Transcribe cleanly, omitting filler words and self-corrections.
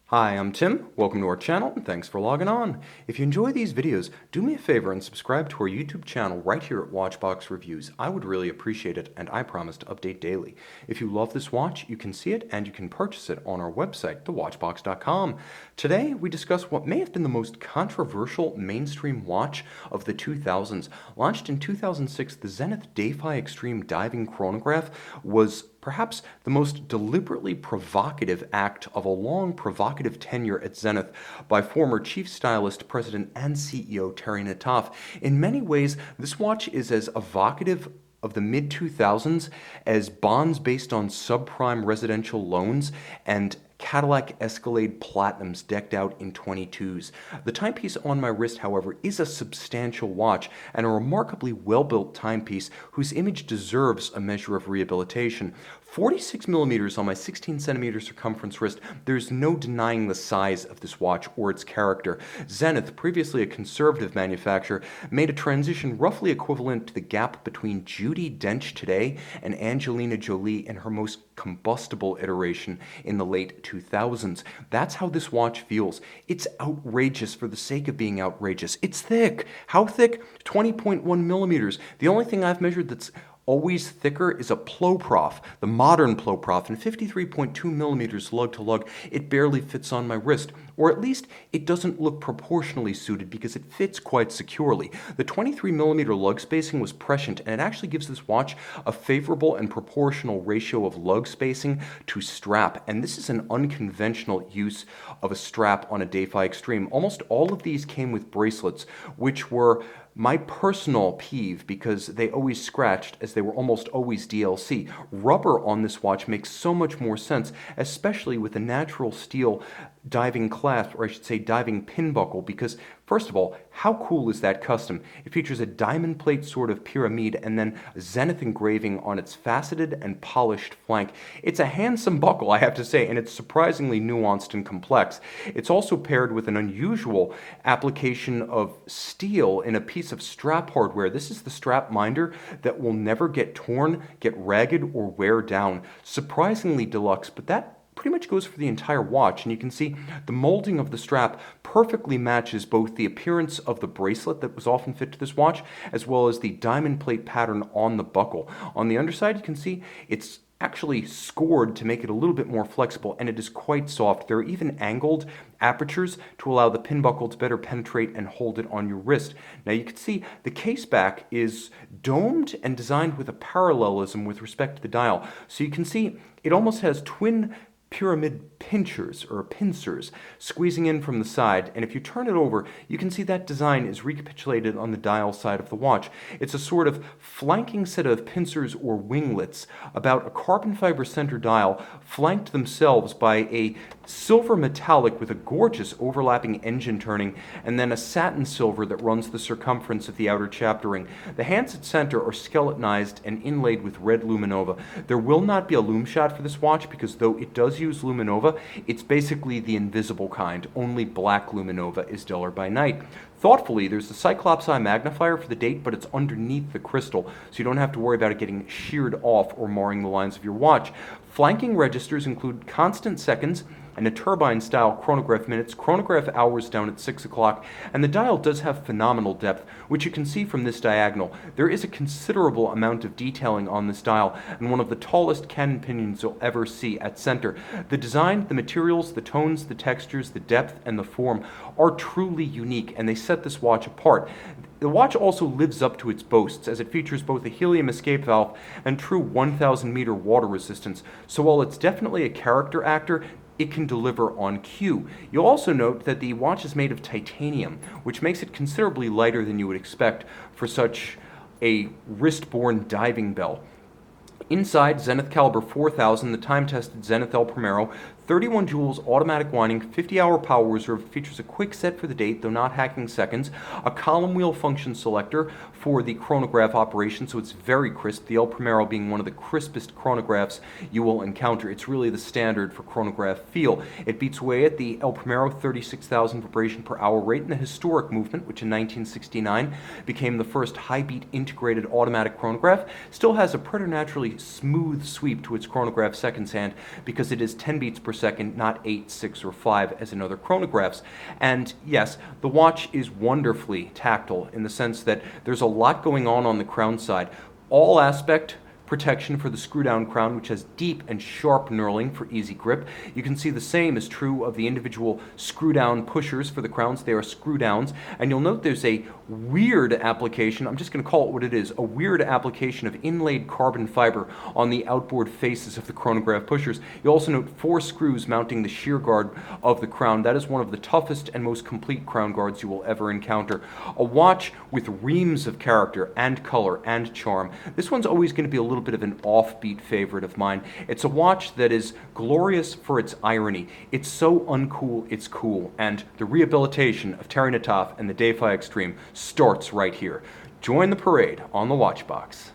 Hi, I'm Tim. Welcome to our channel and thanks for logging on. If you enjoy these videos, do me a favor and subscribe to our YouTube channel right here at Watchbox Reviews. I would really appreciate it and I promise to update daily. If you love this watch, you can see it and you can purchase it on our website, thewatchbox.com. Today, we discuss what may have been the most controversial mainstream watch of the 2000s. Launched in 2006, the Zenith Defy Xtreme Diving Chronograph was perhaps the most deliberately provocative act of a long provocative tenure at Zenith by former chief stylist, president, and CEO Terry Nataf. In many ways, this watch is as evocative of the mid-2000s as bonds based on subprime residential loans and Cadillac Escalade Platinums decked out in 22s. The timepiece on my wrist, however, is a substantial watch and a remarkably well-built timepiece whose image deserves a measure of rehabilitation. 46 millimeters on my 16 centimeter circumference wrist, there's no denying the size of this watch or its character. Zenith, previously a conservative manufacturer, made a transition roughly equivalent to the gap between Judi Dench today and Angelina Jolie in her most combustible iteration in the late 2000s. That's how this watch feels. It's outrageous for the sake of being outrageous. It's thick. How thick? 20.1 millimeters. The only thing I've measured that's always thicker is a Ploprof, the modern Ploprof, and 53.2 millimeters lug-to-lug. It barely fits on my wrist, or at least it doesn't look proportionally suited because it fits quite securely. The 23 millimeter lug spacing was prescient, and it actually gives this watch a favorable and proportional ratio of lug spacing to strap, and this is an unconventional use of a strap on a Defy Xtreme. Almost all of these came with bracelets, which were my personal peeve because they always scratched as they were almost always DLC. Rubber on this watch makes so much more sense, especially with a natural steel diving clasp, or I should say diving pin buckle, because first of all, how cool is that custom? It features a diamond plate sort of pyramid and then a Zenith engraving on its faceted and polished flank. It's a handsome buckle, I have to say, and it's surprisingly nuanced and complex. It's also paired with an unusual application of steel in a piece of strap hardware. This is the strap minder that will never get torn, get ragged, or wear down. Surprisingly deluxe, but that pretty much goes for the entire watch, and you can see the molding of the strap perfectly matches both the appearance of the bracelet that was often fit to this watch as well as the diamond plate pattern on the buckle. On the underside, you can see it's actually scored to make it a little bit more flexible, and it is quite soft. There are even angled apertures to allow the pin buckle to better penetrate and hold it on your wrist. Now you can see the case back is domed and designed with a parallelism with respect to the dial. So you can see it almost has twin pyramid pincers squeezing in from the side, and if you turn it over, you can see that design is recapitulated on the dial side of the watch. It's a sort of flanking set of pincers or winglets about a carbon fiber center dial, flanked themselves by a silver metallic with a gorgeous overlapping engine turning, and then a satin silver that runs the circumference of the outer chapter ring. The hands at center are skeletonized and inlaid with red luminova. There will not be a lume shot for this watch because though it does use luminova, it's basically the invisible kind. Only black luminova is duller by night. Thoughtfully, there's the Cyclops Eye magnifier for the date, but it's underneath the crystal, so you don't have to worry about it getting sheared off or marring the lines of your watch. Flanking registers include constant seconds and a turbine-style chronograph minutes, chronograph hours down at 6 o'clock, and the dial does have phenomenal depth, which you can see from this diagonal. There is a considerable amount of detailing on this dial, and one of the tallest cannon pinions you'll ever see at center. The design, the materials, the tones, the textures, the depth, and the form are truly unique, and they set this watch apart. The watch also lives up to its boasts, as it features both a helium escape valve and true 1,000 meter water resistance, so while it's definitely a character actor, it can deliver on cue. You'll also note that the watch is made of titanium, which makes it considerably lighter than you would expect for such a wrist-borne diving bell. Inside, Zenith Caliber 4000, the time-tested Zenith El Primero, 31 joules automatic winding, 50-hour power reserve, features a quick set for the date, though not hacking seconds, a column wheel function selector for the chronograph operation, so it's very crisp, the El Primero being one of the crispest chronographs you will encounter. It's really the standard for chronograph feel. It beats away at the El Primero 36,000 vibration per hour rate in the historic movement, which in 1969 became the first high-beat integrated automatic chronograph. Still has a preternaturally smooth sweep to its chronograph seconds hand because it is 10 beats per second, not 8, 6, or 5 as in other chronographs. And yes, the watch is wonderfully tactile in the sense that there's a lot going on the crown side. All aspect protection for the screw-down crown, which has deep and sharp knurling for easy grip. You can see the same is true of the individual screw-down pushers for the crowns. They are screw-downs. And you'll note there's a weird application, I'm just going to call it what it is, a weird application of inlaid carbon fiber on the outboard faces of the chronograph pushers. You'll also note 4 screws mounting the shear guard of the crown. That is one of the toughest and most complete crown guards you will ever encounter. A watch with reams of character and color and charm. This one's always going to be a little bit of an offbeat favorite of mine. It's a watch that is glorious for its irony. It's so uncool, it's cool. And the rehabilitation of Terry Nataf and the Defy Xtreme starts right here. Join the parade on the Watchbox.